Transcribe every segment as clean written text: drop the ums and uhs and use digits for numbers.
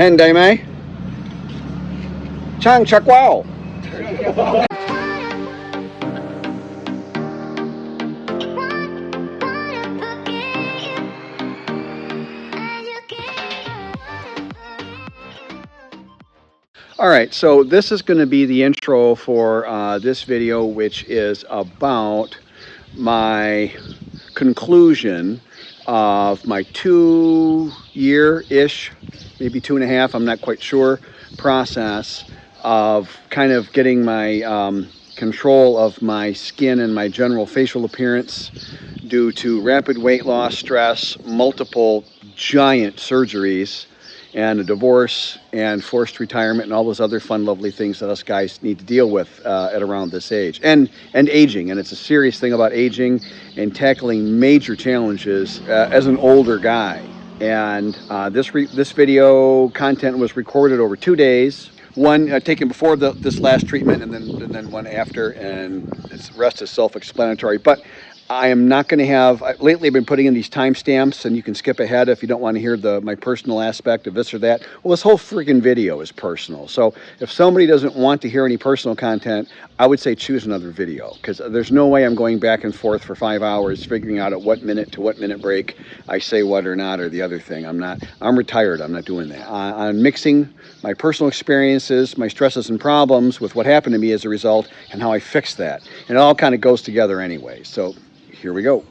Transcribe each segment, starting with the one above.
Henday mai Chang Chak Wow. Alright, so this is going to be the intro for this video, which is about my conclusion of my 2-year-ish, maybe 2.5, I'm not quite sure, process of kind of getting my control of my skin and my general facial appearance due to rapid weight loss, stress, multiple giant surgeries, and a divorce and forced retirement and all those other fun, lovely things that us guys need to deal with at around this age. And aging, and it's a serious thing about aging and tackling major challenges as an older guy. And this video content was recorded over 2 days. One taken before this last treatment, and then one after, and the rest is self-explanatory. But I am not going to have, lately I've been putting in these timestamps, and you can skip ahead if you don't want to hear my personal aspect of this or that. Well, this whole freaking video is personal. So if somebody doesn't want to hear any personal content, I would say choose another video, because there's no way I'm going back and forth for 5 hours figuring out at what minute to what minute break I say what or not or the other thing. I'm retired. I'm not doing that. I'm mixing my personal experiences, my stresses and problems with what happened to me as a result and how I fixed that. And it all kind of goes together anyway. So here we go.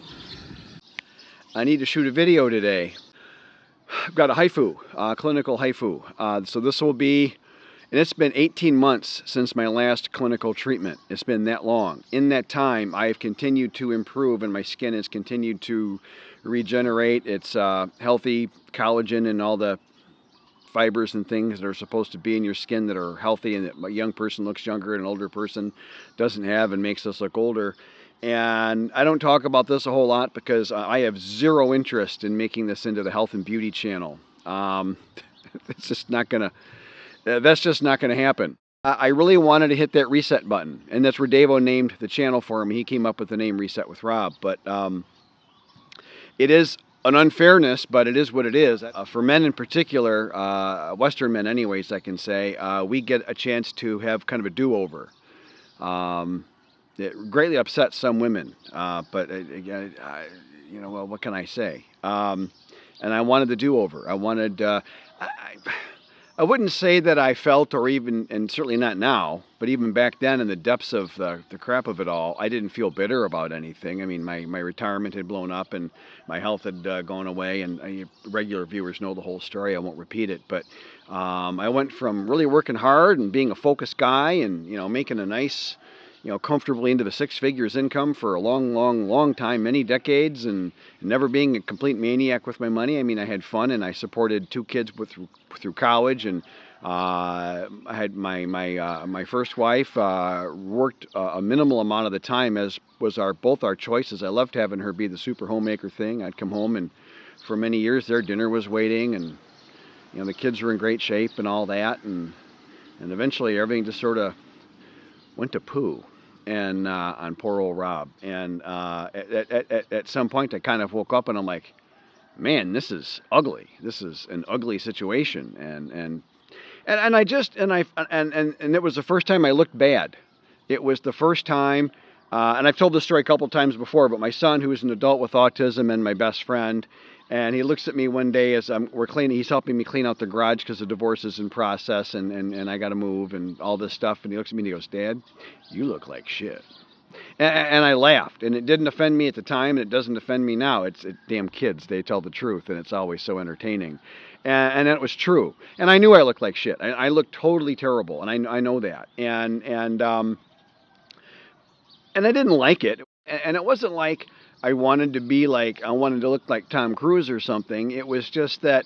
I need to shoot a video today. I've got a HIFU, clinical HIFU. So this will be, and it's been 18 months since my last clinical treatment. It's been that long. In that time, I have continued to improve, and my skin has continued to regenerate. It's healthy collagen and all the fibers and things that are supposed to be in your skin that are healthy and that a young person looks younger and an older person doesn't have and makes us look older. And I don't talk about this a whole lot because I have zero interest in making this into the health and beauty channel. It's just not gonna, that's just not gonna happen. I really wanted to hit that reset button, and that's where Davo named the channel for me. He came up with the name Reset with Rob, but it is an unfairness, but it is what it is. For men in particular, Western men anyways, I can say, we get a chance to have kind of a do-over. It greatly upsets some women, but again, you know, well, what can I say? And I wanted the do-over. I wanted, I wouldn't say that I felt, or even, and certainly not now, but even back then in the depths of the crap of it all, I didn't feel bitter about anything. I mean, my retirement had blown up and my health had gone away, and regular viewers know the whole story. I won't repeat it, but I went from really working hard and being a focused guy and, you know, making a nice, you know, comfortably into the 6 figures income for a long time, many decades, and never being a complete maniac with my money. I mean, I had fun and I supported 2 kids through college, and I had my first wife worked a minimal amount of the time, as was both our choices. I loved having her be the super homemaker thing. I'd come home, and for many years their dinner was waiting, and you know, the kids were in great shape and all that, and eventually everything just sort of went to poo, and on poor old Rob. And at some point I kind of woke up and I'm like, man, this is ugly. This is an ugly situation. And it was the first time I looked bad. It was the first time, and I've told this story a couple times before, but my son, who is an adult with autism and my best friend, and he looks at me one day as we're cleaning. He's helping me clean out the garage because the divorce is in process, and I got to move and all this stuff. And he looks at me and he goes, "Dad, you look like shit." And I laughed, and it didn't offend me at the time, and it doesn't offend me now. It's damn kids; they tell the truth, and it's always so entertaining. And it was true. And I knew I looked like shit. I looked totally terrible, and I know that. And I didn't like it. And it wasn't like I wanted to look like Tom Cruise or something. It was just that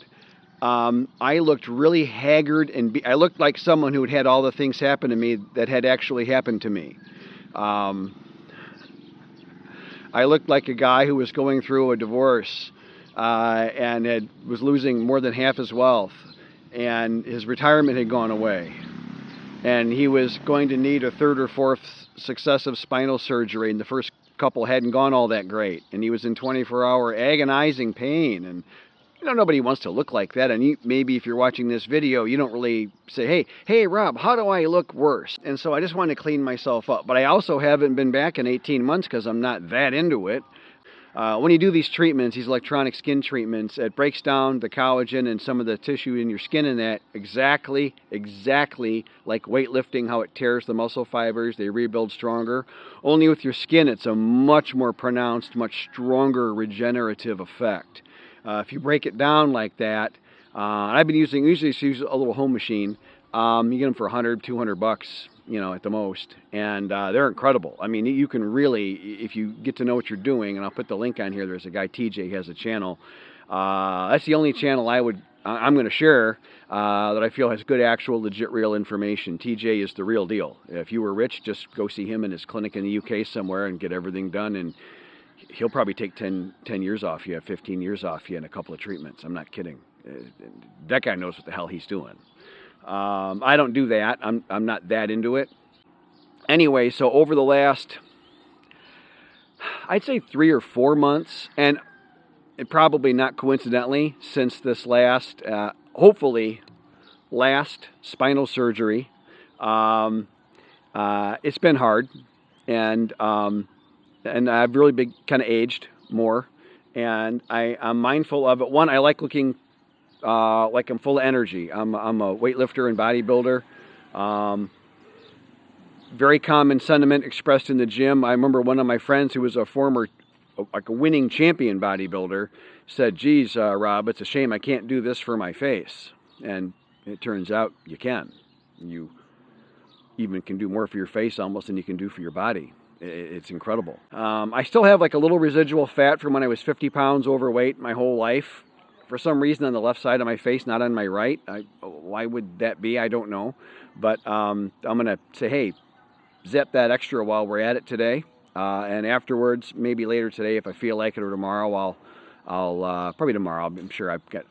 I looked really haggard, and I looked like someone who had had all the things happen to me that had actually happened to me. I looked like a guy who was going through a divorce and was losing more than half his wealth, and his retirement had gone away. And he was going to need a 3rd or 4th successive spinal surgery, and the first couple hadn't gone all that great. And he was in 24-hour agonizing pain, and nobody wants to look like that. And maybe if you're watching this video, you don't really say, hey, Rob, how do I look worse? And so I just want to clean myself up. But I also haven't been back in 18 months because I'm not that into it. When you do these treatments, these electronic skin treatments, it breaks down the collagen and some of the tissue in your skin in that exactly like weightlifting, how it tears the muscle fibers, they rebuild stronger. Only with your skin, it's a much more pronounced, much stronger regenerative effect. If you break it down like that, I've been usually use a little home machine. You get them for $100, $200, at the most, and they're incredible. I mean, you can really, if you get to know what you're doing, and I'll put the link on here. There's a guy, TJ, has a channel. That's the only channel I'm going to share that I feel has good, actual, legit, real information. TJ is the real deal. If you were rich, just go see him in his clinic in the UK somewhere and get everything done, and he'll probably take 10 years off you, 15 years off you in a couple of treatments. I'm not kidding. That guy knows what the hell he's doing. I don't do that. I'm not that into it. Anyway, so over the last, I'd say 3 or 4 months, and it probably not coincidentally, since this last, hopefully, last spinal surgery, it's been hard, and I've really been kind of aged more, and I'm mindful of it. One, I like looking like I'm full of energy. I'm a weightlifter and bodybuilder. Very common sentiment expressed in the gym. I remember one of my friends who was a former, like a winning champion bodybuilder, said, geez, Rob, it's a shame I can't do this for my face. And it turns out you can. You even can do more for your face almost than you can do for your body. It's incredible. I still have like a little residual fat from when I was 50 pounds overweight my whole life. For some reason on the left side of my face, not on my right. Why would that be? I don't know. But I'm going to say, hey, zip that extra while we're at it today. And afterwards, maybe later today, if I feel like it, or tomorrow, I'll probably tomorrow. I'm sure I got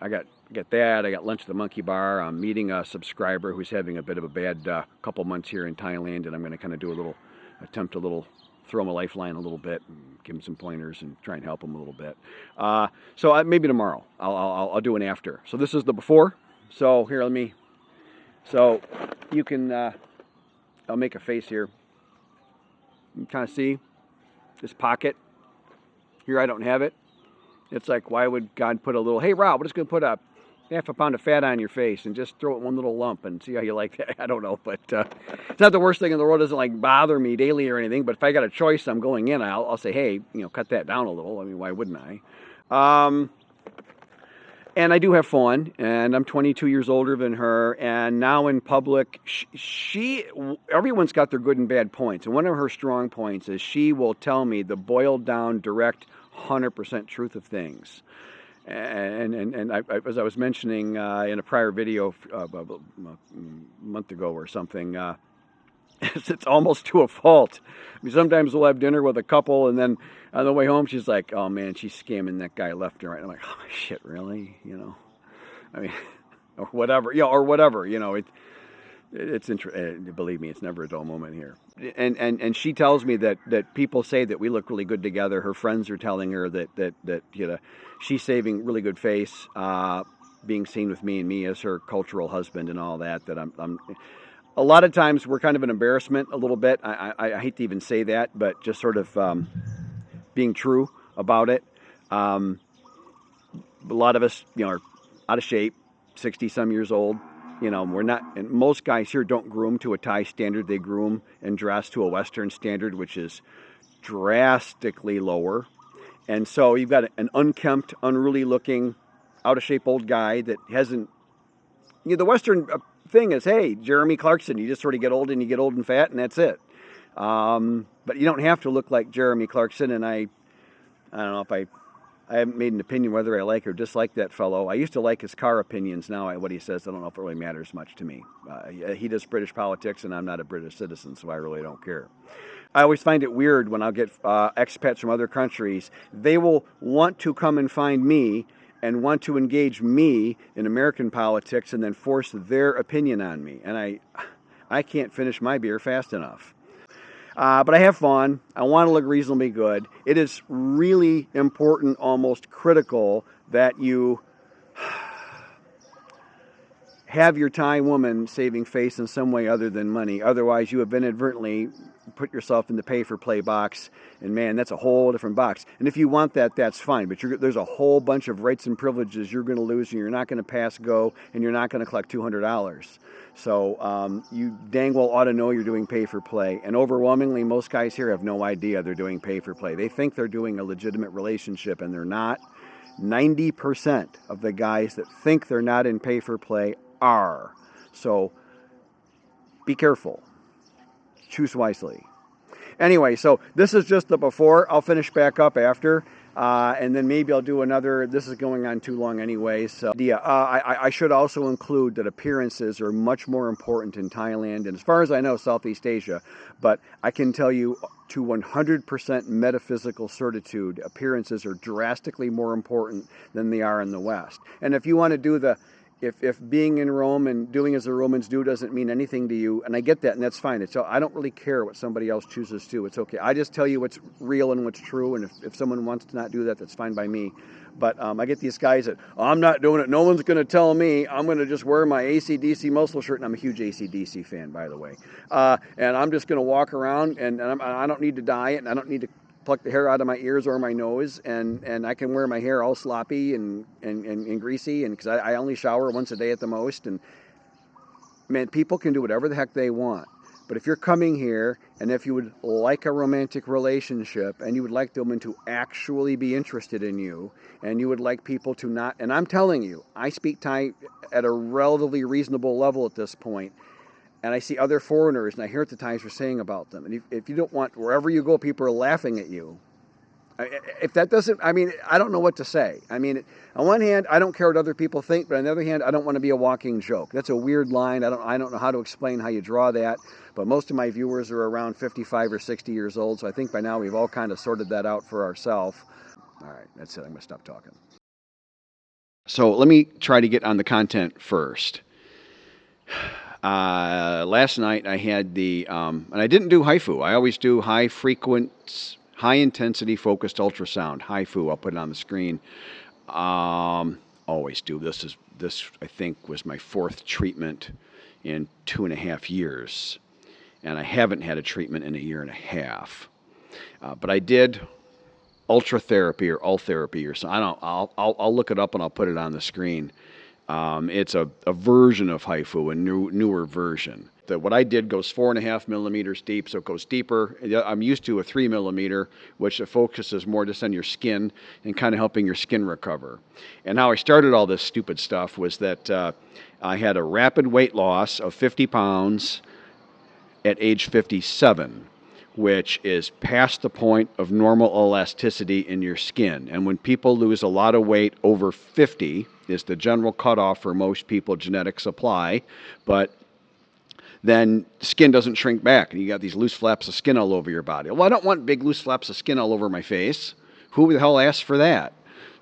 that. I got lunch at the Monkey Bar. I'm meeting a subscriber who's having a bit of a bad couple months here in Thailand, and I'm going to kind of do throw him a lifeline a little bit, and give him some pointers and try and help him a little bit. So maybe tomorrow I'll do an after. So this is the before. So here, so you can, I'll make a face here. You can kind of see this pocket. Here I don't have it. It's like, why would God put a little, hey Rob, we're just going to put a half a pound of fat on your face and just throw it one little lump and see how you like that. I don't know, but it's not the worst thing in the world. It doesn't like bother me daily or anything, but if I got a choice, I'm going in, I'll say, hey, cut that down a little. I mean, why wouldn't I? And I do have fun, and I'm 22 years older than her, and now in public, everyone's got their good and bad points, and one of her strong points is she will tell me the boiled down, direct, 100% truth of things. And as I was mentioning in a prior video a month ago or something, it's almost to a fault. I mean, sometimes we'll have dinner with a couple, and then on the way home, she's like, "Oh man, she's scamming that guy left and right." I'm like, "Oh shit, really?" I mean, or whatever, or whatever. It's believe me, it's never a dull moment here. And she tells me that people say that we look really good together. Her friends are telling her that she's saving really good face, being seen with me as her cultural husband and all that. That I'm a lot of times we're kind of an embarrassment a little bit. I hate to even say that, but just sort of being true about it. A lot of us, are out of shape, 60 some years old. We're not, and most guys here don't groom to a Thai standard. They groom and dress to a Western standard, which is drastically lower. And so you've got an unkempt, unruly looking, out of shape old guy that hasn't, the Western thing is, hey, Jeremy Clarkson, you just sort of get old and fat and that's it. But you don't have to look like Jeremy Clarkson. And I don't know if I haven't made an opinion whether I like or dislike that fellow. I used to like his car opinions. Now what he says, I don't know if it really matters much to me. He does British politics, and I'm not a British citizen, so I really don't care. I always find it weird when I'll get expats from other countries. They will want to come and find me and want to engage me in American politics and then force their opinion on me. And I can't finish my beer fast enough. But I have fun. I want to look reasonably good. It is really important, almost critical, that you have your Thai woman saving face in some way other than money. Otherwise, you have inadvertently put yourself in the pay-for-play box, and man, that's a whole different box. And if you want that, that's fine. But there's a whole bunch of rights and privileges you're going to lose, and you're not going to pass go, and you're not going to collect $200. So you dang well ought to know you're doing pay-for-play. And overwhelmingly, most guys here have no idea they're doing pay-for-play. They think they're doing a legitimate relationship, and they're not. 90% of the guys that think they're not in pay-for-play are. So be careful. Choose wisely. Anyway, so this is just the before. I'll finish back up after. And then maybe I'll do another. This is going on too long anyway. So I should also include that appearances are much more important in Thailand and, as far as I know, Southeast Asia. But I can tell you to 100% metaphysical certitude, appearances are drastically more important than they are in the West. And if you want to do the if being in Rome and doing as the Romans do doesn't mean anything to you, and I get that, and that's fine. I don't really care what somebody else chooses to. It's okay. I just tell you what's real and what's true, and if someone wants to not do that, that's fine by me. But I get these guys that, I'm not doing it. No one's going to tell me. I'm going to just wear my AC/DC muscle shirt, and I'm a huge AC/DC fan, by the way. And I'm just going to walk around, and I don't need to dye it, and I don't need to pluck the hair out of my ears or my nose, and I can wear my hair all sloppy and greasy, and because I only shower once a day at the most. And man, people can do whatever the heck they want. But if you're coming here, and if you would like a romantic relationship, and you would like the woman to actually be interested in you, and you would like people to not, and I'm telling you, I speak Thai at a relatively reasonable level at this point, and I see other foreigners, and I hear what the Thais are saying about them. And if you don't want, wherever you go, people are laughing at you. If that doesn't, I mean, I don't know what to say. I mean, on one hand, I don't care what other people think, but on the other hand, I don't want to be a walking joke. That's a weird line. I don't know how to explain how you draw that, but most of my viewers are around 55 or 60 years old, so I think by now we've all kind of sorted that out for ourselves. All right, that's it. I'm going to stop talking. So let me try to get on the content first. Last night I had and I didn't do HIFU. I always do high intensity focused ultrasound. HIFU, I'll put it on the screen. Always do. This I think was my 4th treatment in 2.5 years. And I haven't had a treatment in 1.5 years. But I did ultra therapy or ult therapy or something. I'll look it up and I'll put it on the screen. It's a version of HIFU, a newer version. What I did goes 4.5 millimeters deep, so it goes deeper. I'm used to a 3 millimeter, which focuses more just on your skin and kind of helping your skin recover. And how I started all this stupid stuff was that I had a rapid weight loss of 50 pounds at age 57, which is past the point of normal elasticity in your skin. And when people lose a lot of weight over 50 is the general cutoff for most people, genetics apply, but then skin doesn't shrink back, and you got these loose flaps of skin all over your body. Well, I don't want big loose flaps of skin all over my face. Who the hell asked for that?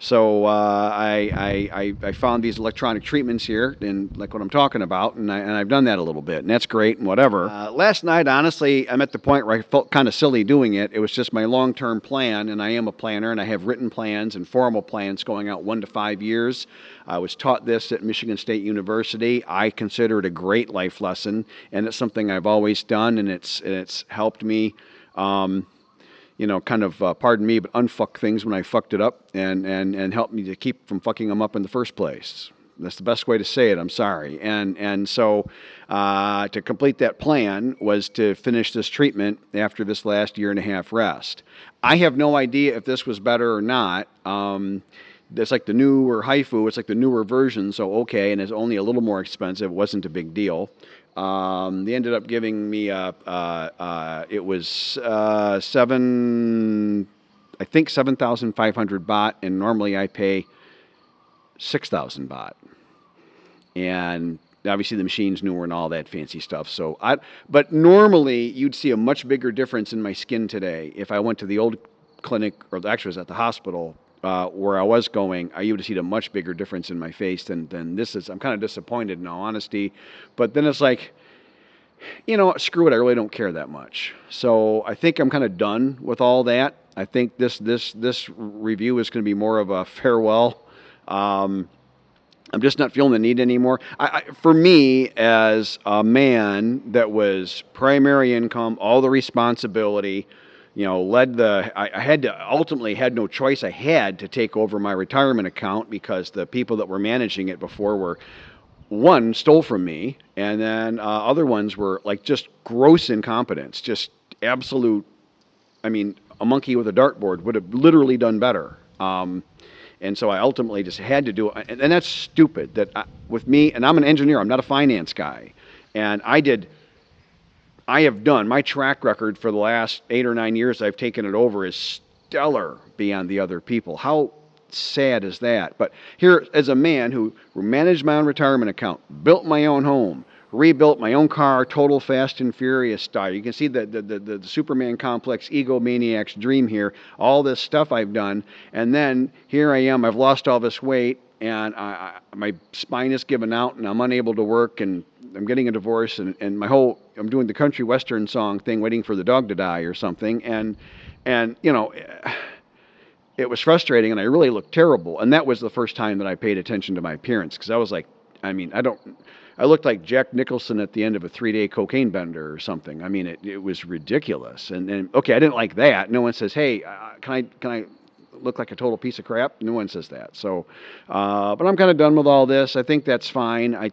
So I found these electronic treatments here, and like what I'm talking about, and I've done that a little bit, and that's great and whatever. Last night, honestly, I'm at the point where I felt kind of silly doing it. It was just my long-term plan, and I am a planner, and I have written plans and formal plans going out 1 to 5 years. I was taught this at Michigan State University. I consider it a great life lesson, and it's something I've always done, and it's helped me. Kind of, pardon me, but unfuck things when I fucked it up and help me to keep from fucking them up in the first place. That's the best way to say it. I'm sorry. And so to complete that plan was to finish this treatment after this last 1.5 years rest. I have no idea if this was better or not. It's like the newer HIFU. It's like the newer version. So, okay, and it's only a little more expensive. It wasn't a big deal. They ended up giving me it was 7,500 baht, and normally I pay 6,000 baht. And obviously the machine's newer and all that fancy stuff. But normally you'd see a much bigger difference in my skin today if I went to the old clinic, or actually it was at the hospital where I was going. You would have seen a much bigger difference in my face than this is. I'm kind of disappointed in all honesty, but then it's like, screw it, I really don't care that much. So I think I'm kind of done with all that. I think this review is going to be more of a farewell. I'm just not feeling the need anymore. For me, as a man that was primary income, all the responsibility, I had to ultimately had no choice. I had to take over my retirement account because the people that were managing it before were one stole from me, and then other ones were like just gross incompetence, just absolute. I mean, a monkey with a dartboard would have literally done better. And so I ultimately just had to do it. And that's stupid with me, and I'm an engineer, I'm not a finance guy. And I have done, my track record for the last 8 or 9 years I've taken it over is stellar beyond the other people. How sad is that? But here, as a man who managed my own retirement account, built my own home, rebuilt my own car, total Fast and Furious style. You can see the Superman complex, egomaniac's dream here, all this stuff I've done. And then here I am, I've lost all this weight, and my spine is giving out, and I'm unable to work, and I'm getting a divorce, and I'm doing the country western song thing, waiting for the dog to die or something. And it was frustrating, and I really looked terrible. And that was the first time that I paid attention to my appearance, because I was like, I looked like Jack Nicholson at the end of a 3-day cocaine bender or something. I mean, it was ridiculous. And okay, I didn't like that. No one says, hey, can I look like a total piece of crap? No one says that. So, but I'm kind of done with all this. I think that's fine.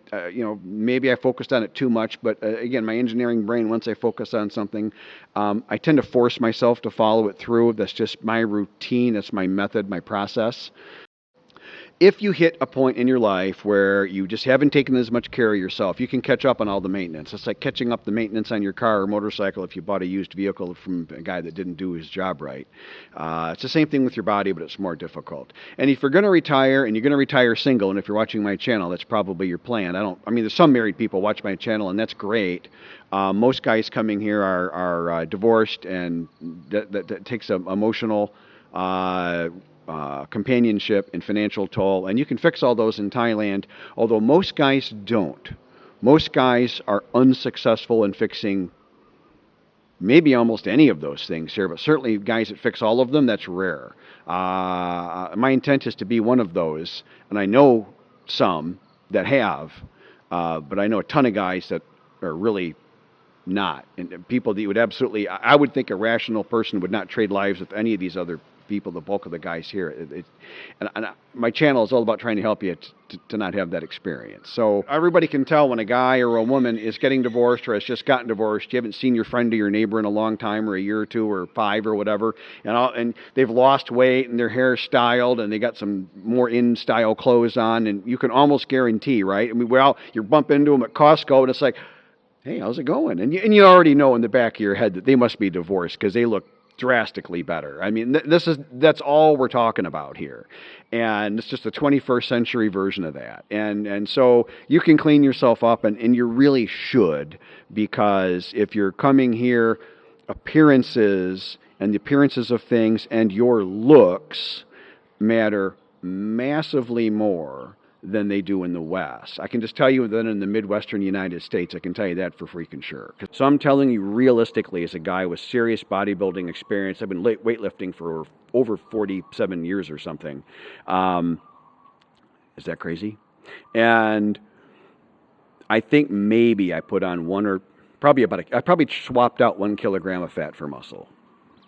Maybe I focused on it too much, but again, my engineering brain, once I focus on something, I tend to force myself to follow it through. That's just my routine. That's my method, my process. If you hit a point in your life where you just haven't taken as much care of yourself, you can catch up on all the maintenance. It's like catching up the maintenance on your car or motorcycle if you bought a used vehicle from a guy that didn't do his job right. It's the same thing with your body, but it's more difficult. And if you're going to retire, and you're going to retire single, and if you're watching my channel, that's probably your plan. There's some married people watch my channel, and that's great. Most guys coming here are divorced, and that takes an emotional companionship and financial toll, and you can fix all those in Thailand, although most guys don't. Most guys are unsuccessful in fixing maybe almost any of those things here, but certainly guys that fix all of them, that's rare. My intent is to be one of those, and I know some that have, but I know a ton of guys that are really not. And people that you would absolutely, I would think a rational person would not trade lives with any of these other people, the bulk of the guys here. My channel is all about trying to help you to not have that experience. So everybody can tell when a guy or a woman is getting divorced or has just gotten divorced. You haven't seen your friend or your neighbor in a long time, or a year or two or 5 or whatever, and they've lost weight and their hair is styled and they got some more in-style clothes on, and you can almost guarantee, right? I mean, you bump into them at Costco and it's like, hey, how's it going? And you already know in the back of your head that they must be divorced because they look drastically better. I mean, that's all we're talking about here. And it's just a 21st century version of that. And so you can clean yourself up, and you really should, because if you're coming here, appearances and the appearances of things and your looks matter massively more than they do in the West. I can just tell you that in the Midwestern United States, I can tell you that for freaking sure. So I'm telling you realistically, as a guy with serious bodybuilding experience, I've been weightlifting for over 47 years or something. Is that crazy? And I think maybe I put on I probably swapped out 1 kilogram of fat for muscle.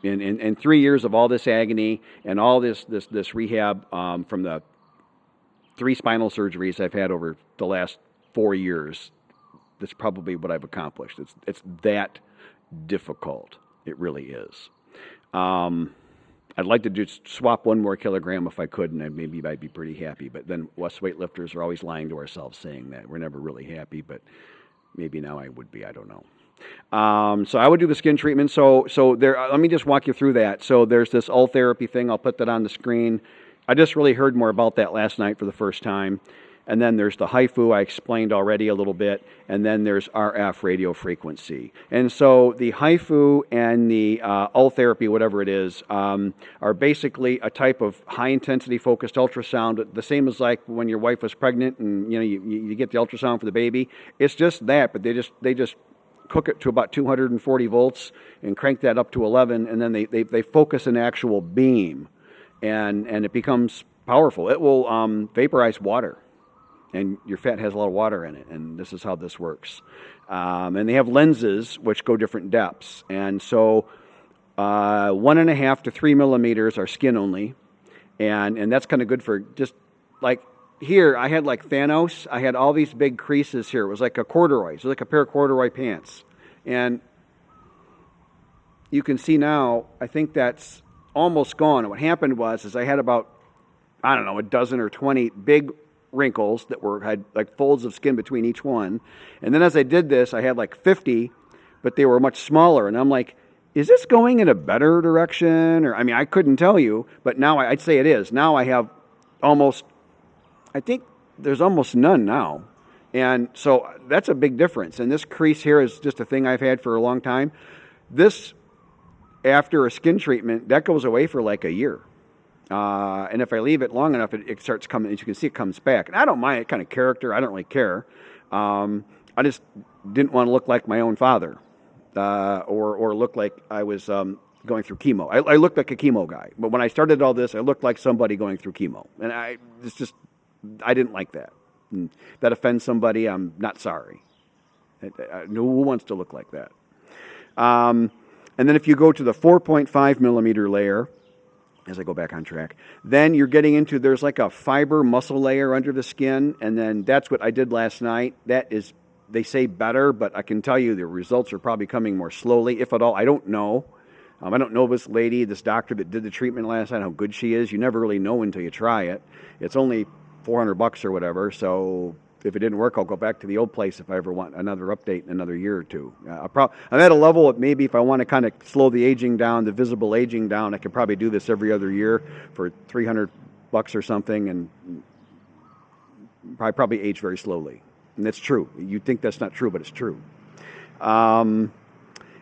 In 3 years of all this agony and all this rehab from the 3 spinal surgeries I've had over the last 4 years, that's probably what I've accomplished. It's that difficult. It really is. I'd like to just swap 1 more kilogram if I could, and maybe I'd be pretty happy. But then us weightlifters are always lying to ourselves saying that. We're never really happy, but maybe now I would be. I don't know. So I would do the skin treatment. So there. Let me just walk you through that. So there's this all therapy thing. I'll put that on the screen. I just really heard more about that last night for the first time. And then there's the HIFU, I explained already a little bit. And then there's RF radio frequency. And so the HIFU and the all therapy, whatever it is, are basically a type of high-intensity focused ultrasound, the same as like when your wife was pregnant and you get the ultrasound for the baby. It's just that, but they just cook it to about 240 volts and crank that up to 11, and then they focus an actual beam. And it becomes powerful. It will vaporize water. and your fat has a lot of water in it, and this is how this works. And they have lenses which go different depths, and so 1.5 to 3 millimeters are skin only, and that's kind of good for just like here. I had like Thanos. I had all these big creases here. It was like a corduroy. It was like a pair of corduroy pants, and you can see now. I think that's almost gone. And what happened was I had about, I don't know, a dozen or 20 big wrinkles that had like folds of skin between each one. And then as I did this, I had like 50, but they were much smaller. And I'm like, is this going in a better direction? Or, I mean, I couldn't tell you, but now I'd say it is. Now I have almost, I think there's almost none now. And so that's a big difference. And this crease here is just a thing I've had for a long time. This, after a skin treatment, that goes away for like a year. And if I leave it long enough, it starts coming. As you can see, it comes back. And I don't mind it, kind of character. I don't really care. I just didn't want to look like my own father, or look like I was going through chemo. I looked like a chemo guy. But when I started all this, I looked like somebody going through chemo. And I didn't like that. And if that offends somebody, I'm not sorry. Who wants to look like that? And then if you go to the 4.5 millimeter layer, as I go back on track, then you're getting into, there's like a fiber muscle layer under the skin, and then that's what I did last night. That is, they say better, but I can tell you the results are probably coming more slowly, if at all. I don't know. I don't know this lady, this doctor that did the treatment last night, how good she is. You never really know until you try it. It's only $400 or whatever, so if it didn't work, I'll go back to the old place if I ever want another update in another year or two. I'm at a level that maybe if I want to kind of slow the aging down, the visible aging down, I could probably do this every other year for $300 or something, and probably age very slowly. And that's true. You'd think that's not true, but it's true. And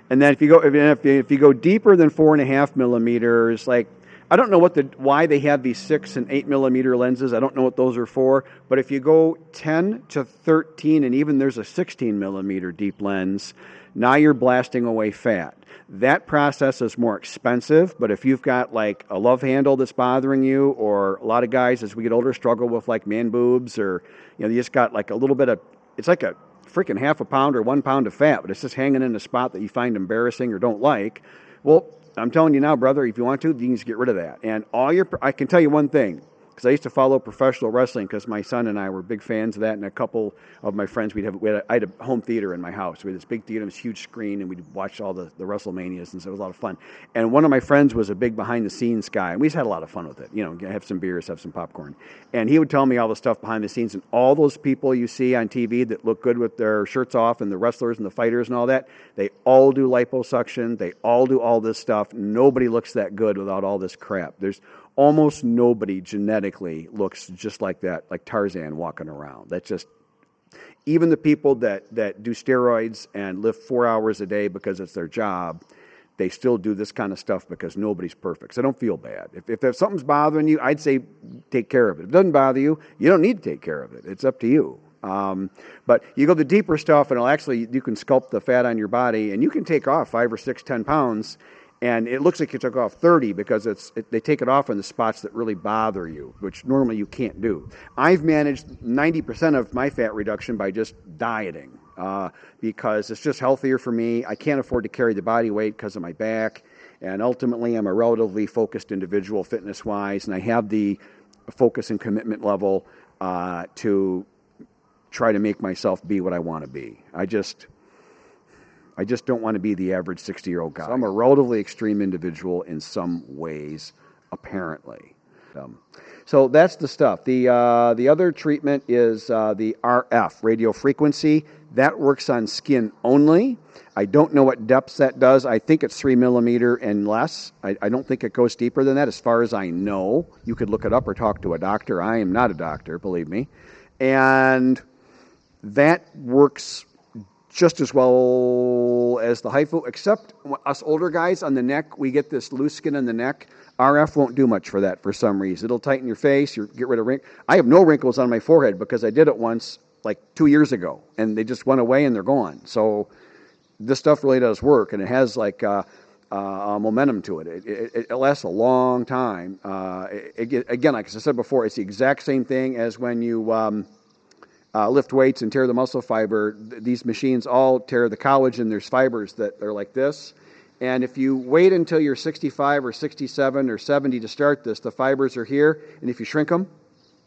then if you go deeper than 4.5 millimeters, like, I don't know why they have these 6 and 8 millimeter lenses. I don't know what those are for. But if you go 10 to 13, and even there's a 16 millimeter deep lens, now you're blasting away fat. That process is more expensive, but if you've got like a love handle that's bothering you, or a lot of guys as we get older struggle with like man boobs, or you just got like a little bit of, it's like a freaking half a pound or 1 pound of fat, but it's just hanging in a spot that you find embarrassing or don't like. Well, I'm telling you now, brother, if you want to, you can just get rid of that. And I can tell you one thing, because I used to follow professional wrestling, because my son and I were big fans of that, and a couple of my friends, I had a home theater in my house. We had this big theater, this huge screen, and we'd watch all the WrestleManias, and so it was a lot of fun. And one of my friends was a big behind-the-scenes guy, and we just had a lot of fun with it. Have some beers, have some popcorn. And he would tell me all the stuff behind the scenes, and all those people you see on TV that look good with their shirts off, and the wrestlers and the fighters and all that, they all do liposuction, they all do all this stuff. Nobody looks that good without all this crap. There's almost nobody genetically looks just like that, like Tarzan walking around. That's just, even the people that do steroids and lift 4 hours a day because it's their job, they still do this kind of stuff because nobody's perfect. So don't feel bad. If something's bothering you, I'd say take care of it. If it doesn't bother you, you don't need to take care of it. It's up to you. But you go the deeper stuff, and you can sculpt the fat on your body, and you can take off 5 or 6, 10 pounds. And it looks like you took off 30 because they take it off in the spots that really bother you, which normally you can't do. I've managed 90% of my fat reduction by just dieting, because it's just healthier for me. I can't afford to carry the body weight because of my back. And ultimately, I'm a relatively focused individual fitness-wise, and I have the focus and commitment level to try to make myself be what I want to be. I just don't want to be the average 60-year-old guy. So I'm a relatively extreme individual in some ways, apparently. So that's the stuff. The other treatment is the RF, radio frequency. That works on skin only. I don't know what depths that does. I think it's 3 millimeter and less. I don't think it goes deeper than that, as far as I know. You could look it up or talk to a doctor. I am not a doctor, believe me. And that works just as well as the HIFU, except us older guys on the neck, we get this loose skin on the neck. RF won't do much for that for some reason. It'll tighten your face, get rid of wrinkles. I have no wrinkles on my forehead because I did it once, like 2 years ago, and they just went away and they're gone. So this stuff really does work, and it has like momentum to it. It lasts a long time. Again, like I said before, it's the exact same thing as when you lift weights and tear the muscle fiber, these machines all tear the collagen. There's fibers that are like this. And if you wait until you're 65 or 67 or 70 to start this, the fibers are here. And if you shrink them,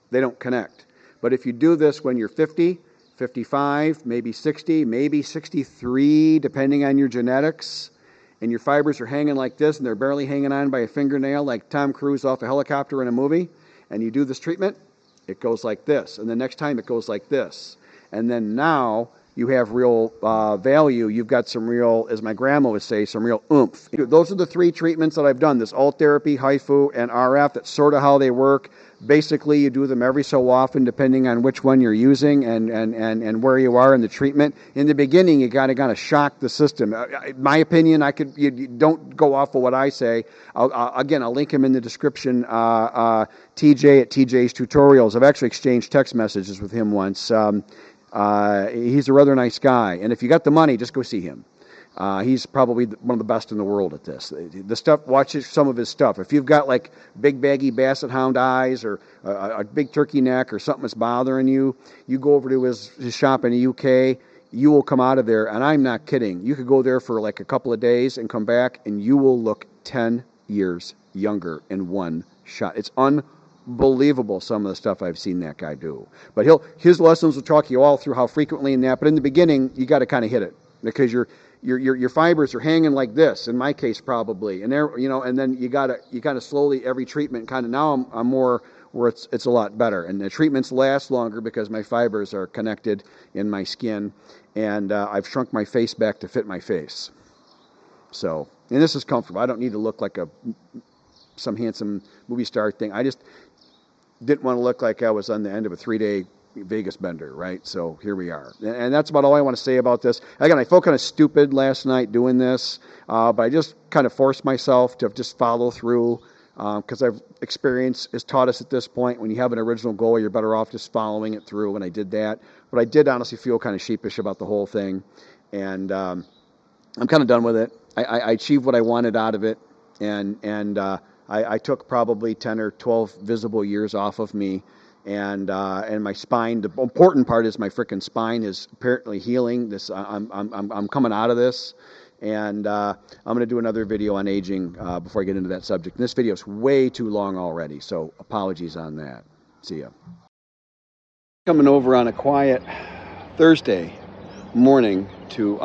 they don't connect. But if you do this when you're 50, 55, maybe 60, maybe 63, depending on your genetics, and your fibers are hanging like this and they're barely hanging on by a fingernail like Tom Cruise off a helicopter in a movie, and you do this treatment, it goes like this. And the next time it goes like this. And then now you have real value. You've got some real, as my grandma would say, some real oomph. Those are the 3 treatments that I've done, this alt therapy, HIFU, and RF. That's sort of how they work. Basically, you do them every so often, depending on which one you're using and where you are in the treatment. In the beginning, you got to kind of shock the system. My opinion, you don't go off of what I say. I'll link him in the description. TJ at TJ's Tutorials. I've actually exchanged text messages with him once. He's a rather nice guy, and if you got the money, just go see him. He's probably one of the best in the world at this. The stuff, watch some of his stuff. If you've got like big baggy basset hound eyes or a big turkey neck or something that's bothering you, you go over to his shop in the UK, you will come out of there, and I'm not kidding. You could go there for like a couple of days and come back, and you will look 10 years younger in one shot. It's unbelievable some of the stuff I've seen that guy do. But his lessons will talk you all through how frequently and that. But in the beginning, you got to kind of hit it because your fibers are hanging like this. In my case, probably, and there, and then you kind of slowly every treatment kind of now I'm more where it's a lot better, and the treatments last longer because my fibers are connected in my skin, and I've shrunk my face back to fit my face. So, and this is comfortable. I don't need to look like some handsome movie star thing. I just didn't want to look like I was on the end of a 3-day Vegas bender, right? So here we are. And that's about all I want to say about this. Again, I felt kind of stupid last night doing this, but I just kind of forced myself to just follow through because experience has taught us at this point, when you have an original goal, you're better off just following it through, and I did that. But I did honestly feel kind of sheepish about the whole thing, and I'm kind of done with it. I achieved what I wanted out of it, and I took probably 10 or 12 visible years off of me, and my spine. The important part is my freaking spine is apparently healing. I'm coming out of this, and I'm going to do another video on aging before I get into that subject. And this video is way too long already, so apologies on that. See ya. Coming over on a quiet Thursday morning to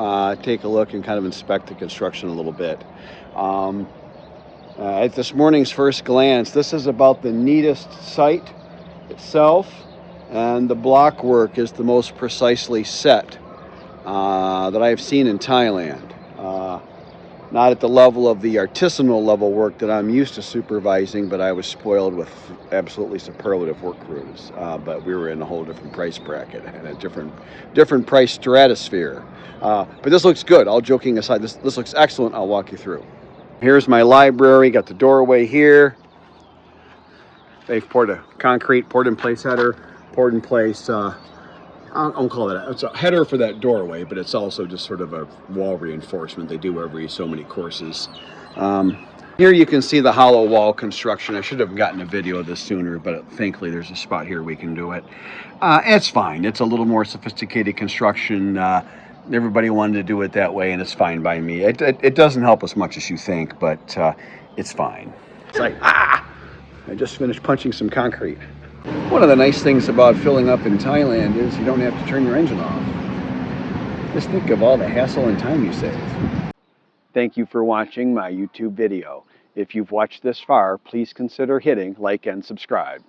take a look and kind of inspect the construction a little bit. At this morning's first glance, this is about the neatest site itself, and the block work is the most precisely set that I have seen in Thailand. Not at the level of the artisanal level work that I'm used to supervising, but I was spoiled with absolutely superlative work crews. But we were in a whole different price bracket and a different price stratosphere. But this looks good. All joking aside, this looks excellent. I'll walk you through. Here's my library. Got the doorway here. They've poured a concrete, poured in place header, poured in place, I'll call it, it's a header for that doorway, but it's also just sort of a wall reinforcement they do every so many courses. Here you can see the hollow wall construction. I should have gotten a video of this sooner, but thankfully there's a spot here we can do it. It's fine. It's a little more sophisticated construction. Everybody wanted to do it that way, and it's fine by me. It doesn't help as much as you think, but it's fine. It's like, I just finished punching some concrete. One of the nice things about filling up in Thailand is you don't have to turn your engine off. Just think of all the hassle and time you save. Thank you for watching my YouTube video. If you've watched this far, please consider hitting like and subscribe.